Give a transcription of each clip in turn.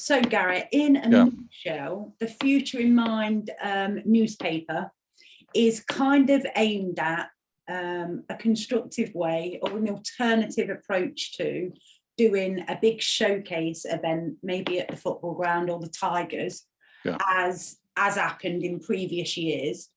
So, Garrett, in a nutshell, the Future in Mind newspaper is kind of aimed at a constructive way or an alternative approach to doing a big showcase event, maybe at the football ground or the Tigers, as happened in previous years.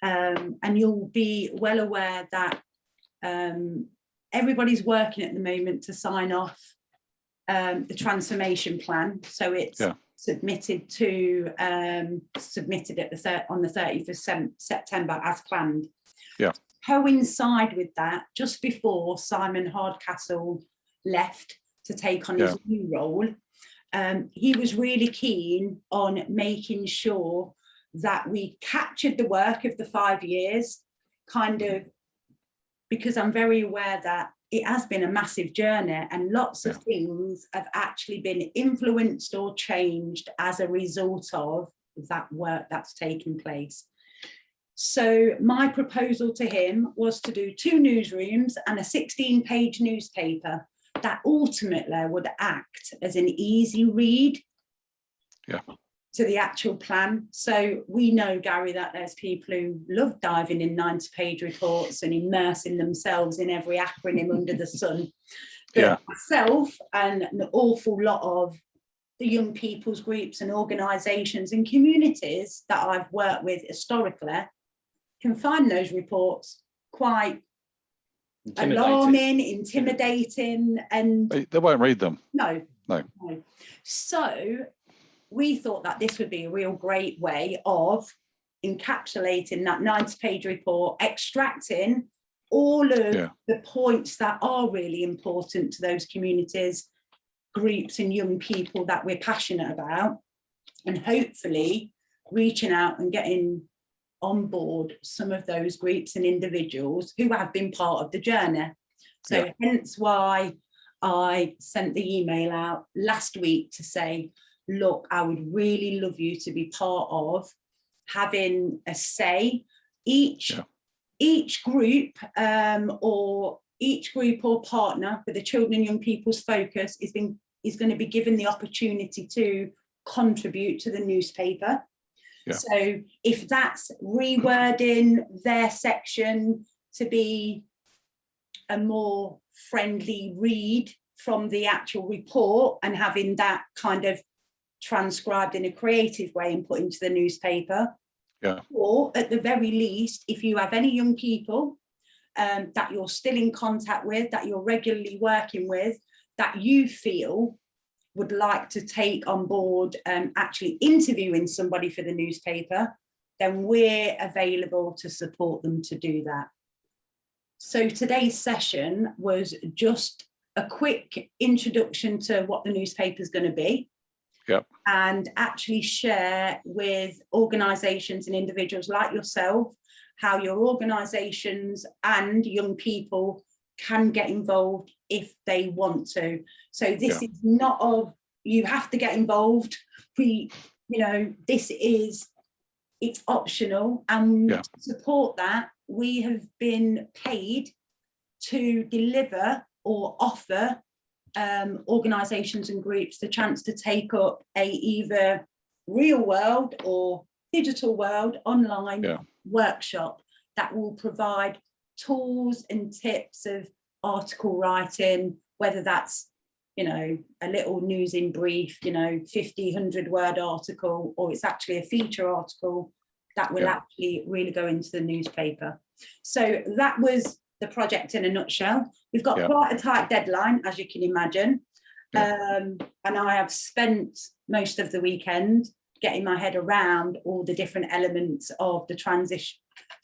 And you'll be well aware that everybody's working at the moment to sign off the transformation plan. So it's submitted on the 30th of September as planned. Yeah. Coincide with that, just before Simon Hardcastle left to take on his new role, he was really keen on making sure that we captured the work of the 5 years, kind of, because I'm very aware that it has been a massive journey and lots of things have actually been influenced or changed as a result of that work that's taken place. So my proposal to him was to do 2 newsrooms and a 16-page newspaper that ultimately would act as an easy read to the actual plan. So we know, Gary, that there's people who love diving in 90-page reports and immersing themselves in every acronym under the sun. But myself and an awful lot of the young people's groups and organisations and communities that I've worked with historically can find those reports quite alarming, intimidating, and they won't read them. No. So we thought that this would be a real great way of encapsulating that 90-page report, extracting all of the points that are really important to those communities, groups and young people that we're passionate about, and hopefully reaching out and getting on board some of those groups and individuals who have been part of the journey. So hence why I sent the email out last week to say, look, I would really love you to be part of having a say. Each group or partner with the Children and Young People's Focus is going to be given the opportunity to contribute to the newspaper. So if that's rewording their section to be a more friendly read from the actual report and having that kind of transcribed in a creative way and put into the newspaper, or at the very least, if you have any young people that you're still in contact with, that you're regularly working with, that you feel would like to take on board actually interviewing somebody for the newspaper, then we're available to support them to do that. So today's session was just a quick introduction to what the newspaper is going to be, and actually share with organisations and individuals like yourself how your organisations and young people can get involved if they want to. So this is not of you have to get involved. This is, it's optional, and to support that, we have been paid to deliver or offer organisations and groups the chance to take up a either real world or digital world online workshop that will provide tools and tips of article writing, whether that's a little news in brief, 50-100 word article, or it's actually a feature article that will actually really go into the newspaper. So that was the project in a nutshell. We've got quite a tight deadline, as you can imagine, and I have spent most of the weekend getting my head around all the different elements of the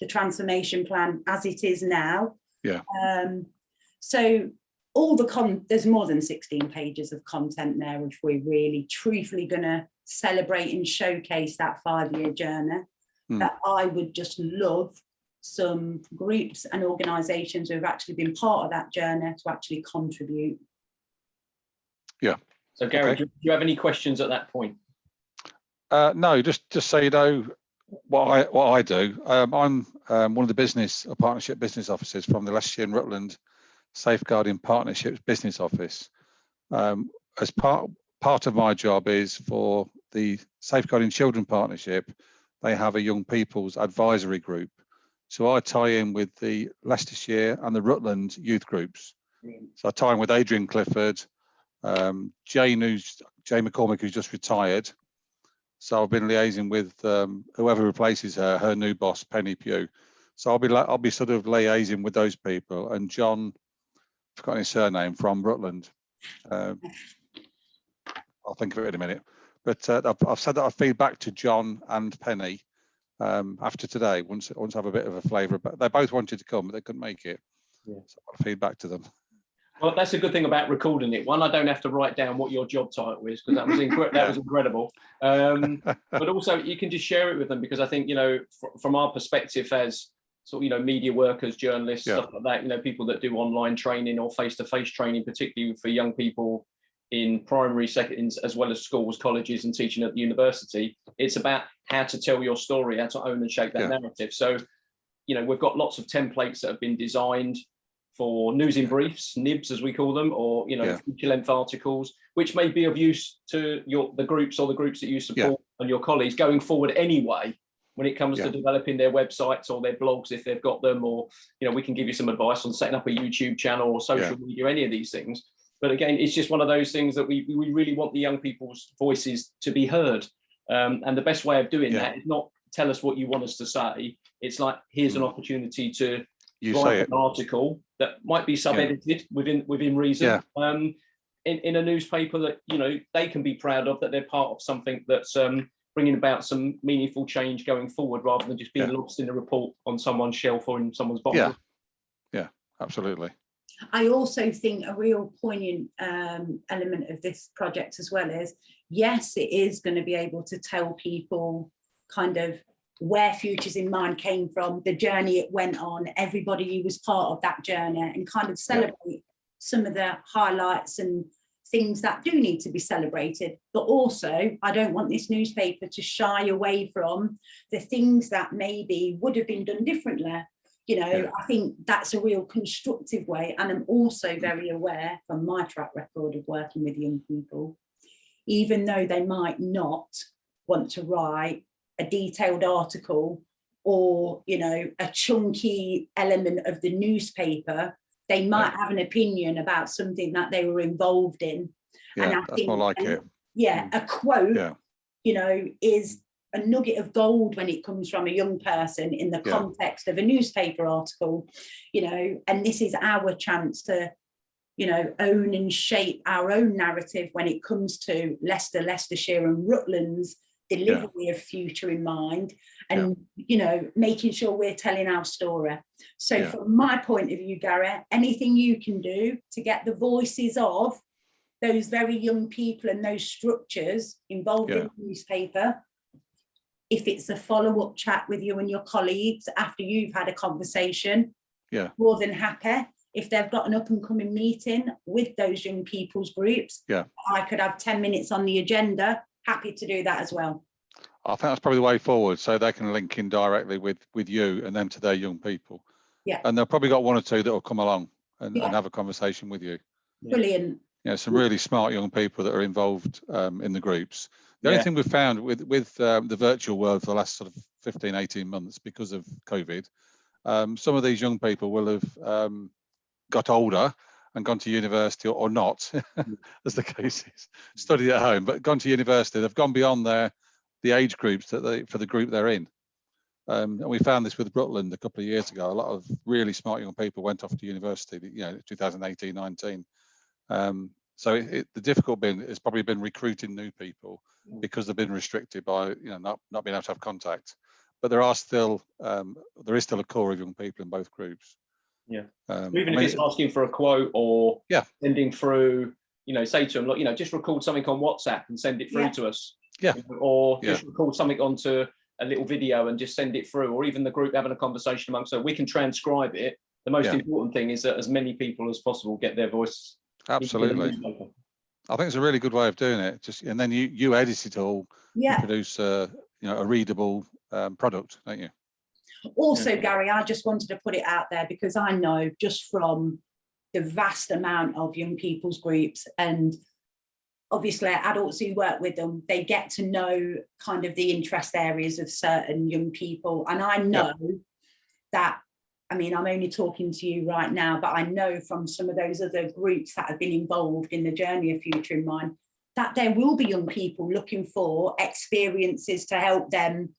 transformation plan as it is now. So all there's more than 16 pages of content there, which we're really truthfully going to celebrate and showcase that 5-year journey. That I would just love some groups and organisations who have actually been part of that journey to actually contribute. So Gary, do you have any questions at that point? No, just so you know what I do. I'm one of the partnership business officers from the Leicestershire and Rutland Safeguarding Partnerships Business Office. As part part of my job is for the Safeguarding Children Partnership. They have a young people's advisory group. So I tie in with the Leicestershire and the Rutland youth groups. So I tie in with Adrian Clifford, Jay McCormick, who's just retired. So I've been liaising with whoever replaces her new boss, Penny Pugh. So I'll be sort of liaising with those people. And John, I've forgotten his surname, from Rutland. I'll think of it in a minute. But I've said that I feed back to John and Penny after today. Once I have a bit of a flavour, but they both wanted to come, but they couldn't make it. Yeah. So I'll feed back to them. Well, that's a good thing about recording it. One, I don't have to write down what your job title is, because that was incredible. But also, you can just share it with them, because I think, from our perspective as sort of, media workers, journalists, stuff like that, people that do online training or face-to-face training, particularly for young people in primary settings, as well as schools, colleges, and teaching at the university, it's about how to tell your story, how to own and shape that narrative. So, we've got lots of templates that have been designed for news in briefs, nibs as we call them, or feature-length articles, which may be of use to the groups that you support and your colleagues going forward anyway, when it comes to developing their websites or their blogs, if they've got them, or we can give you some advice on setting up a YouTube channel or social media, any of these things. But again, it's just one of those things that we really want the young people's voices to be heard, and the best way of doing that is not tell us what you want us to say. It's like, here's an opportunity to write an article that might be sub-edited within reason, in a newspaper that they can be proud of, that they're part of something that's bringing about some meaningful change going forward, rather than just being lost in a report on someone's shelf or in someone's box. Yeah, absolutely. I also think a real poignant element of this project as well is, yes, it is going to be able to tell people kind of where Futures in Mind came from, the journey it went on, everybody who was part of that journey, and kind of celebrate some of the highlights and things that do need to be celebrated. But also, I don't want this newspaper to shy away from the things that maybe would have been done differently. I think that's a real constructive way. And I'm also very aware from my track record of working with young people, even though they might not want to write a detailed article or, a chunky element of the newspaper, they might have an opinion about something that they were involved in. Yeah, and I that's think, more like it. Yeah, a quote, is a nugget of gold when it comes from a young person in the context of a newspaper article, and this is our chance to, own and shape our own narrative when it comes to Leicester, Leicestershire and Rutland's delivery of Future in Mind, and making sure we're telling our story. So from my point of view, Gary, anything you can do to get the voices of those very young people and those structures involved in the newspaper, if it's a follow-up chat with you and your colleagues after you've had a conversation, more than happy. If they've got an up-and-coming meeting with those young people's groups, I could have 10 minutes on the agenda, happy to do that as well. I think that's probably the way forward, so they can link in directly with you and then to their young people. Yeah. And they've probably got one or two that will come along and have a conversation with you. Brilliant. Some really smart young people that are involved in the groups. The only thing we've found with the virtual world for the last sort of 15, 18 months because of COVID, some of these young people will have got older and gone to university or not, as the case is, studied at home, but gone to university. They've gone beyond the age groups for the group they're in. And we found this with Rutland a couple of years ago. A lot of really smart young people went off to university, 2018, 19. So the difficult bit has probably been recruiting new people because they've been restricted by not being able to have contact. But there is still a core of young people in both groups. Yeah. Even if it's asking for a quote or sending through, say to them, look, just record something on WhatsApp and send it through to us. Yeah. Or just record something onto a little video and just send it through, or even the group having a conversation amongst them. We can transcribe it. The most important thing is that as many people as possible get their voice. Absolutely. I think it's a really good way of doing it. And then you edit it all and produce a readable product, don't you? Also, Gary, I just wanted to put it out there because I know just from the vast amount of young people's groups and obviously adults who work with them, they get to know kind of the interest areas of certain young people. And I know that, I mean, I'm only talking to you right now, but I know from some of those other groups that have been involved in the journey of Future in Mind, that there will be young people looking for experiences to help them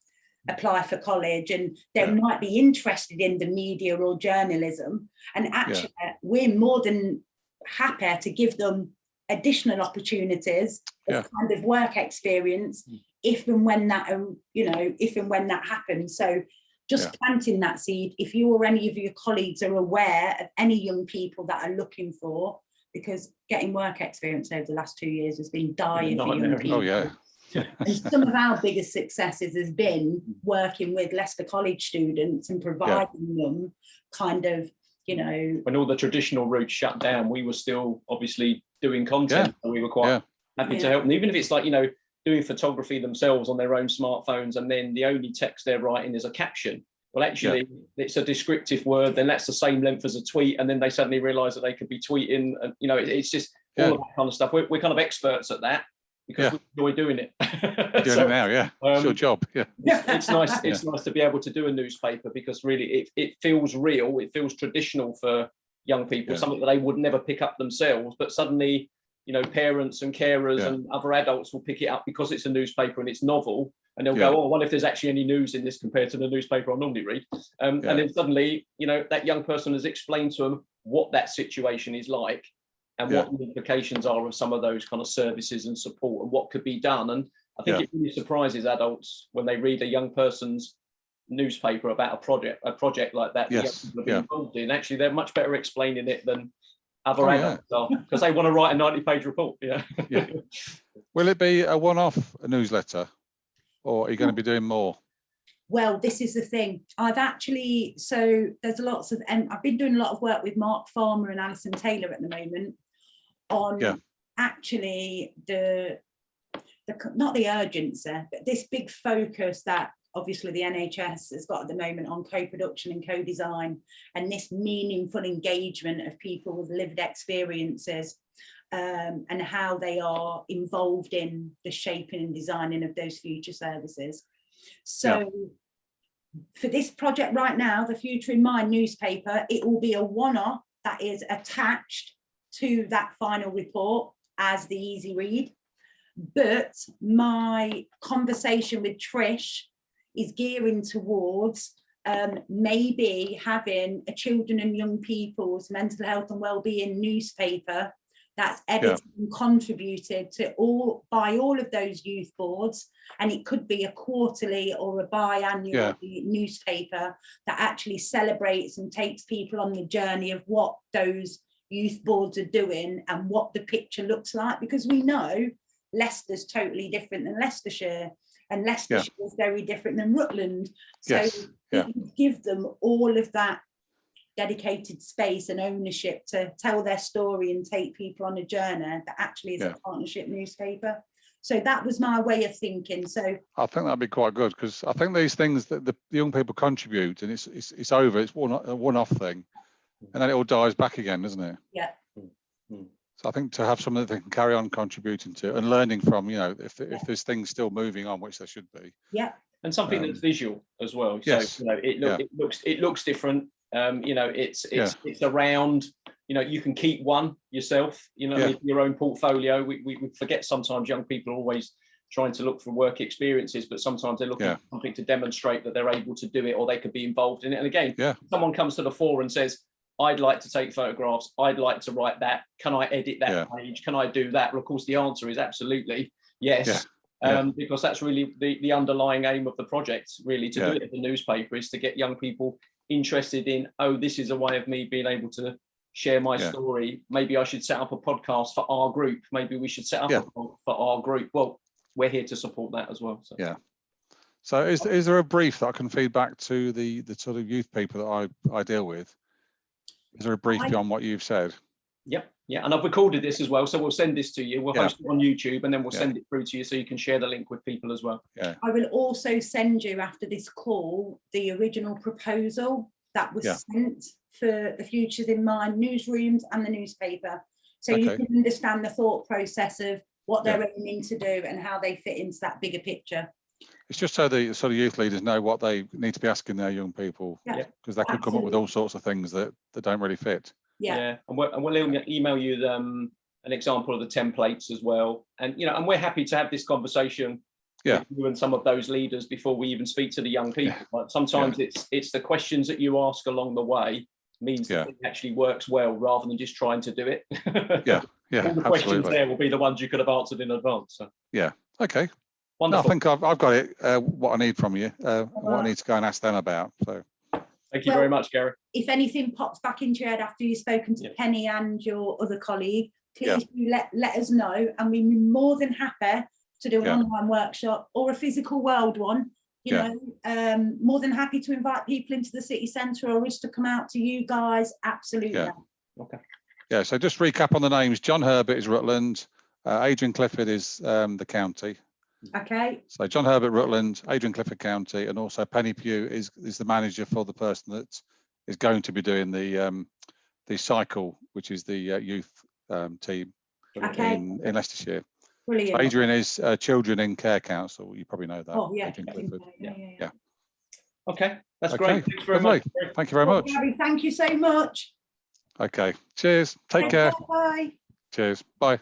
apply for college, and they might be interested in the media or journalism. And actually, we're more than happy to give them additional opportunities of kind of work experience if and when that, if and when that happens. So just planting that seed, if you or any of your colleagues are aware of any young people that are looking for, because getting work experience over the last 2 years has been dire for young people. Oh, yeah. And some of our biggest successes has been working with Leicester College students and providing them kind of, when all the traditional routes shut down, we were still obviously doing content, and we were quite happy to help. And even if it's like, doing photography themselves on their own smartphones, and then the only text they're writing is a caption. Well, actually, it's a descriptive word, then that's the same length as a tweet, and then they suddenly realise that they could be tweeting. And, it's just all of that kind of stuff. We're kind of experts at that because we enjoy doing it. Doing it now, it's your job. It's nice. It's nice to be able to do a newspaper, because really it feels real. It feels traditional for young people, something that they would never pick up themselves, but suddenly, parents and carers and other adults will pick it up because it's a newspaper and it's novel, and they'll go, oh, I wonder if there's actually any news in this compared to the newspaper I normally read. And then suddenly, that young person has explained to them what that situation is like, and what the implications are of some of those kind of services and support, and what could be done. And I think it really surprises adults when they read a young person's newspaper about a project like that young people have been involved in. Actually, they're much better explaining it than other adults are, because they want to write a 90-page report. Will it be a one-off newsletter, or are you going to be doing more? Well, this is the thing. So there's lots of, I've been doing a lot of work with Mark Farmer and Alison Taylor at the moment on actually the not the urgency, but this big focus that obviously the NHS has got at the moment on co-production and co-design, and this meaningful engagement of people with lived experiences, and how they are involved in the shaping and designing of those future services. So for this project right now, the Future in Mind newspaper, it will be a one-off that is attached to that final report as the easy read. But my conversation with Trish is gearing towards maybe having a children and young people's mental health and wellbeing newspaper that's edited and contributed to by all of those youth boards, and it could be a quarterly or a biannual newspaper that actually celebrates and takes people on the journey of what those youth boards are doing and what the picture looks like, because we know Leicester's totally different than Leicestershire, and Leicestershire is very different than Rutland. So it would give them all of that dedicated space and ownership to tell their story and take people on a journey that actually is a partnership newspaper. So that was my way of thinking. So I think that'd be quite good, because I think these things that the young people contribute, and it's over, it's a one-off thing, and then it all dies back again, doesn't it? Yeah. So I think to have something that they can carry on contributing to and learning from, if there's things still moving on, which there should be. Yeah. And something that's visual as well. Yes. So it looks different. It's around. You can keep one yourself. Your own portfolio. We forget sometimes young people are always trying to look for work experiences, but sometimes they're looking for something to demonstrate that they're able to do it, or they could be involved in it. And again, someone comes to the fore and says, I'd like to take photographs, I'd like to write that, can I edit that page, can I do that? Well, of course the answer is absolutely yes. Because that's really the underlying aim of the project, really, to do it at the newspaper, is to get young people interested in, this is a way of me being able to share my story. Maybe I should set up a podcast for our group. Maybe we should set up a pod for our group. Well, we're here to support that as well. So. So is there a brief that I can feed back to the sort of youth people that I deal with? Is there a brief beyond what you've said? Yep. Yeah, and I've recorded this as well, so we'll send this to you. We'll post it on YouTube, and then we'll send it through to you so you can share the link with people as well. I will also send you, after this call, the original proposal that was sent for the Futures in Mind newsrooms and the newspaper, so you can understand the thought process of what they're aiming to do and how they fit into that bigger picture. It's just so the sort of youth leaders know what they need to be asking their young people, Yeah, because they could come up with all sorts of things that don't really fit. yeah. And we'll email you an example of the templates as well. And and we're happy to have this conversation with you and some of those leaders before we even speak to the young people. Like sometimes it's the questions that you ask along the way means that it actually works well, rather than just trying to do it. All the questions there will be the ones you could have answered in advance. So. Okay. Wonderful. No, I think I've got it. What I need from you, what I need to go and ask them about. So. Thank you very much, Gary. If anything pops back into your head after you've spoken to Penny and your other colleague, please do let us know, and we'd be more than happy to do an online workshop or a physical world one. You know, more than happy to invite people into the city centre or us to come out to you guys. Absolutely. Okay. Yeah. So just recap on the names. John Herbert is Rutland. Adrian Clifford is the county. Okay. So John Herbert, Rutland, Adrian Clifford County, and also Penny Pugh is the manager for the person that is going to be doing the cycle, which is the youth team in Leicestershire. Brilliant. So Adrian is Children in Care Council. You probably know that. Oh yeah. Adrian Clifford. Yeah. Okay, that's great. Thanks very much. Thank you very much. Gary, thank you so much. Okay. Cheers. Take care. Bye. Cheers. Bye.